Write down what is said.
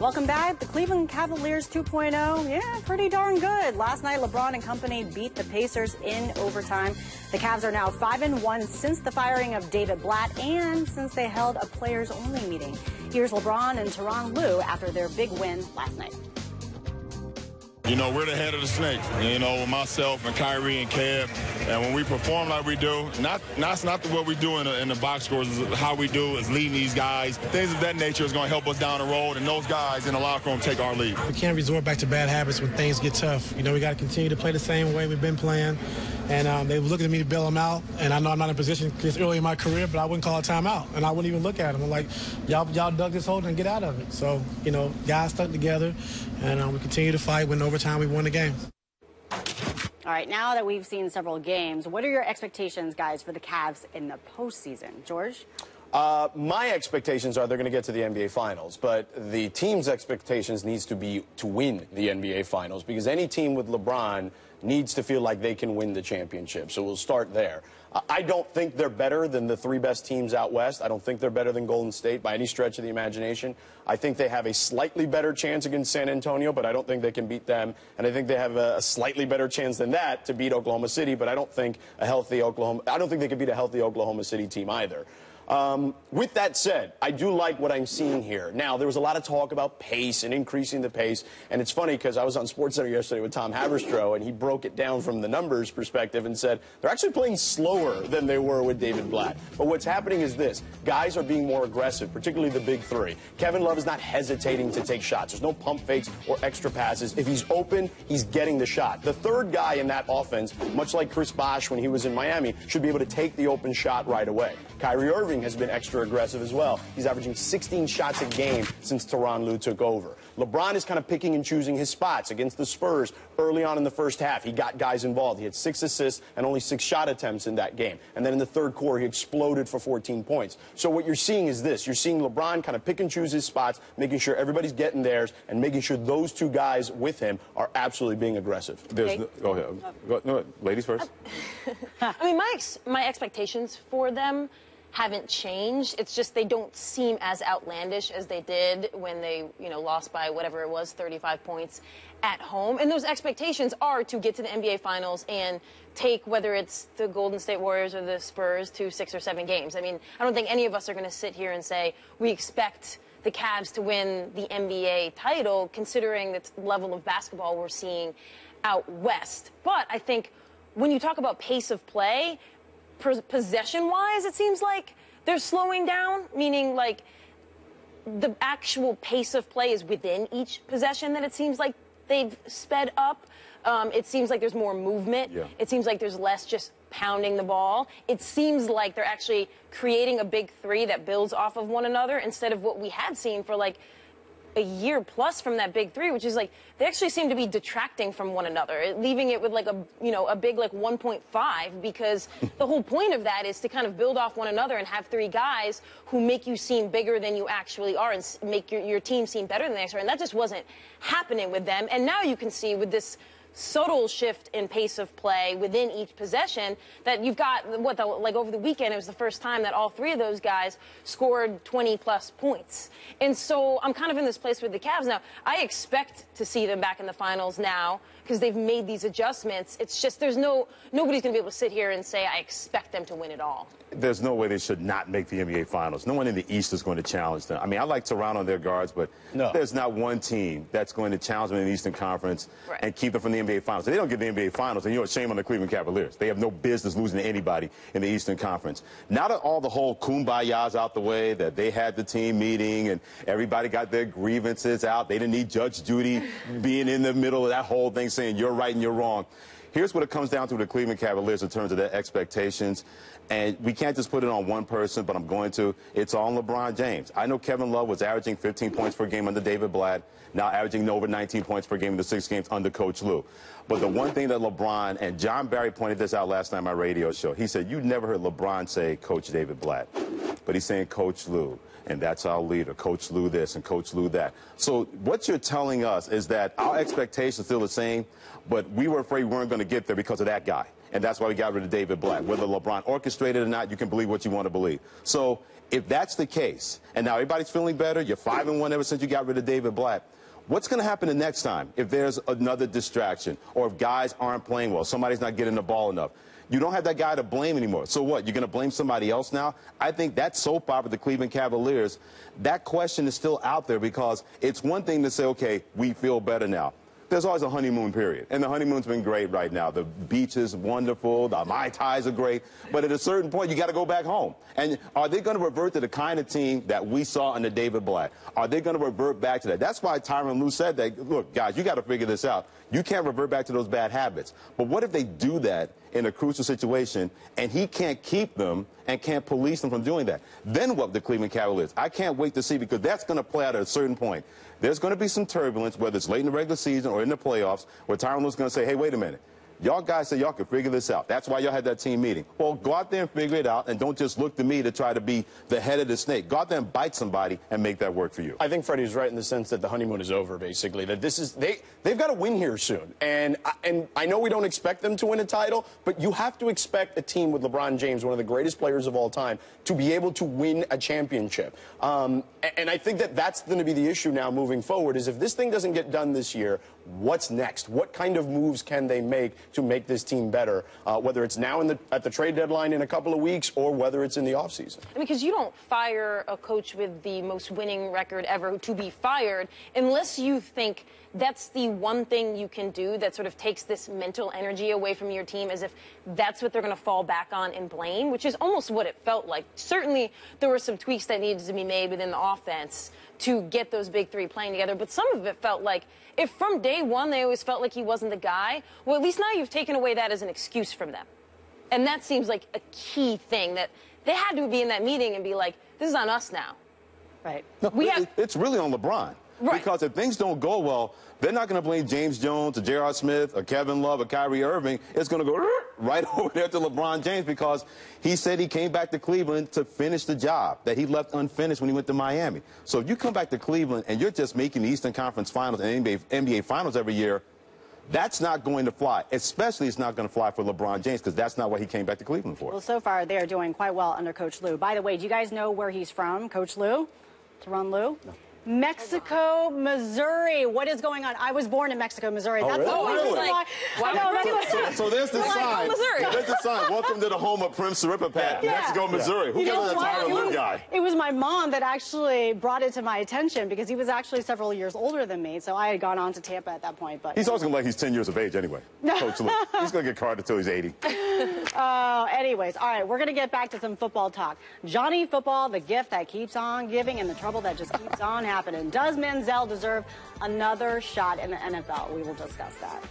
Welcome back. The Cleveland Cavaliers 2.0, yeah, pretty darn good. Last night, LeBron and company beat the Pacers in overtime. The Cavs are now 5-1 since the firing of David Blatt and since they held a players-only meeting. Here's LeBron and Tyronn after their big win last night. You know, we're the head of the snake, you know, myself and Kyrie and Kev. And when we perform like we do, that's not what we do in the box scores. How we do is leading these guys. Things of that nature is going to help us down the road, and those guys in the locker room take our lead. We can't resort back to bad habits when things get tough. You know, we got to continue to play the same way we've been playing. And they were looking at me to bail them out. And I know I'm not in a position this early in my career, but I wouldn't call a timeout. And I wouldn't even look at them. I'm like, y'all dug this hole and get out of it. So, you know, guys stuck together, and we continue to fight. When overtime, we won the game. All right, now that we've seen several games, what are your expectations, guys, for the Cavs in the postseason? George? My expectations are they're going to get to the NBA Finals, but the team's expectations needs to be to win the NBA Finals, because any team with LeBron needs to feel like they can win the championship. So we'll start there. I don't think they're better than the three best teams out west. I don't think they're better than Golden State by any stretch of the imagination. I think they have a slightly better chance against San Antonio, but I don't think they can beat them. And I think they have a slightly better chance than that to beat Oklahoma City, but I don't think they can beat a healthy Oklahoma City team either. With that said, I do like what I'm seeing here. Now, there was a lot of talk about pace and increasing the pace, and it's funny because I was on SportsCenter yesterday with Tom Haberstroh, and he broke it down from the numbers perspective and said they're actually playing slower than they were with David Blatt. But what's happening is this. Guys are being more aggressive, particularly the big three. Kevin Love is not hesitating to take shots. There's no pump fakes or extra passes. If he's open, he's getting the shot. The third guy in that offense, much like Chris Bosh when he was in Miami, should be able to take the open shot right away. Kyrie Irving has been extra aggressive as well. He's averaging 16 shots a game since Tyronn took over. LeBron is kind of picking and choosing his spots. Against the Spurs early on in the first half, he got guys involved. He had 6 assists and only 6 shot attempts in that game. And then in the third quarter, he exploded for 14 points. So what you're seeing is this. You're seeing LeBron kind of pick and choose his spots, making sure everybody's getting theirs, and making sure those two guys with him are absolutely being aggressive. Go ahead. No, ladies first. I mean, my expectations for them haven't changed. It's just they don't seem as outlandish as they did when they, lost by whatever it was, 35 points at home. And those expectations are to get to the NBA Finals and take, whether it's the Golden State Warriors or the Spurs, to 6 or 7 games. I mean, I don't think any of us are going to sit here and say we expect the Cavs to win the NBA title, considering the level of basketball we're seeing out west. But I think when you talk about pace of play, possession-wise, it seems like they're slowing down, meaning like the actual pace of play is within each possession that it seems like they've sped up. It seems like there's more movement. Yeah. It seems like there's less just pounding the ball. It seems like they're actually creating a big three that builds off of one another instead of what we had seen for like a year plus from that big three, which is like they actually seem to be detracting from one another, leaving it with like a big like 1.5, because the whole point of that is to kind of build off one another and have 3 guys who make you seem bigger than you actually are and make your team seem better than they are. And that just wasn't happening with them. And now you can see with this subtle shift in pace of play within each possession that you've got like over the weekend, it was the first time that all 3 of those guys scored 20+ points. And so I'm kind of in this place with the Cavs now. I expect to see them back in the finals now because they've made these adjustments. It's just nobody's going to be able to sit here and say I expect them to win it all. There's no way they should not make the NBA Finals. No one in the East is going to challenge them. I mean, I like Tyronn on their guards, but there's not one team that's going to challenge them in the Eastern Conference and keep them from the NBA Finals. If they don't get the NBA Finals, then shame on the Cleveland Cavaliers. They have no business losing to anybody in the Eastern Conference. Now that all the whole kumbaya's out the way, that they had the team meeting and everybody got their grievances out, they didn't need Judge Judy being in the middle of that whole thing saying you're right and you're wrong. Here's what it comes down to with the Cleveland Cavaliers in terms of their expectations. And we can't just put it on one person, but I'm going to. It's on LeBron James. I know Kevin Love was averaging 15 points per game under David Blatt, now averaging over 19 points per game in the 6 games under Coach Lue. But the one thing that LeBron, and John Barry pointed this out last night on my radio show, he said, you never heard LeBron say Coach David Blatt, but he's saying Coach Lue. And that's our leader, Coach Lue this and Coach Lue that. So what you're telling us is that our expectations are still the same, but we were afraid we weren't going to get there because of that guy. and that's why we got rid of David Black. Whether LeBron orchestrated or not, you can believe what you want to believe. So if that's the case, and now everybody's feeling better, you're 5-1 ever since you got rid of David Black, what's going to happen the next time if there's another distraction or if guys aren't playing well, somebody's not getting the ball enough? You don't have that guy to blame anymore. So what, you're going to blame somebody else now? I think that soap opera, the Cleveland Cavaliers, that question is still out there because it's one thing to say, okay, we feel better now. There's always a honeymoon period, and the honeymoon's been great right now. The beach is wonderful, the Mai Tais are great, but at a certain point, you got to go back home. And are they going to revert to the kind of team that we saw under David Black? Are they going to revert back to that? That's why Tyronn Lue said that, look, guys, you got to figure this out. You can't revert back to those bad habits. But what if they do that in a crucial situation, and he can't keep them and can't police them from doing that? Then what, the Cleveland Cavaliers? I can't wait to see, because that's going to play out at a certain point. There's going to be some turbulence, whether it's late in the regular season or in the playoffs, where Tyronn Lue's going to say, hey, wait a minute. Y'all guys say y'all can figure this out. That's why y'all had that team meeting. Well, go out there and figure it out, and don't just look to me to try to be the head of the snake. Go out there and bite somebody and make that work for you. I think Freddie's right in the sense that the honeymoon is over, basically. That this is they've got to win here soon. And I know we don't expect them to win a title, but you have to expect a team with LeBron James, one of the greatest players of all time, to be able to win a championship. And I think that that's going to be the issue now moving forward, is if this thing doesn't get done this year, what's next? What kind of moves can they make to make this team better, whether it's now at the trade deadline in a couple of weeks or whether it's in the offseason? Because you don't fire a coach with the most winning record ever to be fired unless you think that's the one thing you can do that sort of takes this mental energy away from your team, as if that's what they're going to fall back on and blame, which is almost what it felt like. Certainly, there were some tweaks that needed to be made within the offense to get those big three playing together, but some of it felt like if from day one they always felt like he wasn't the guy, well, at least now you've taken away that as an excuse from them. And that seems like a key thing, that they had to be in that meeting and be like, this is on us now. Right. No, it's really on LeBron. Right. Because if things don't go well, they're not going to blame James Jones or J.R. Smith or Kevin Love or Kyrie Irving. It's going to go right over there to LeBron James, because he said he came back to Cleveland to finish the job that he left unfinished when he went to Miami. So if you come back to Cleveland and you're just making the Eastern Conference Finals and NBA Finals every year, that's not going to fly. Especially it's not going to fly for LeBron James, because that's not what he came back to Cleveland for. Well, so far they are doing quite well under Coach Lue. By the way, do you guys know where he's from, Coach Lue? Tyronn Lue? No. Mexico, Missouri. What is going on? I was born in Mexico, Missouri. Oh, That's really? the reason why. So there's the sign. There's the sign. Welcome to the home of Prince Siripapat, Mexico, Missouri. Who got the Tyronn Lue guy? It was my mom that actually brought it to my attention, because he was actually several years older than me. So I had gone on to Tampa at that point. But he's always going to like he's 10 years of age anyway. Coach Lue. He's going to get carded until he's 80. Anyways, all right, we're going to get back to some football talk. Johnny Football, the gift that keeps on giving and the trouble that just keeps on happening. Does Manziel deserve another shot in the NFL? We will discuss that.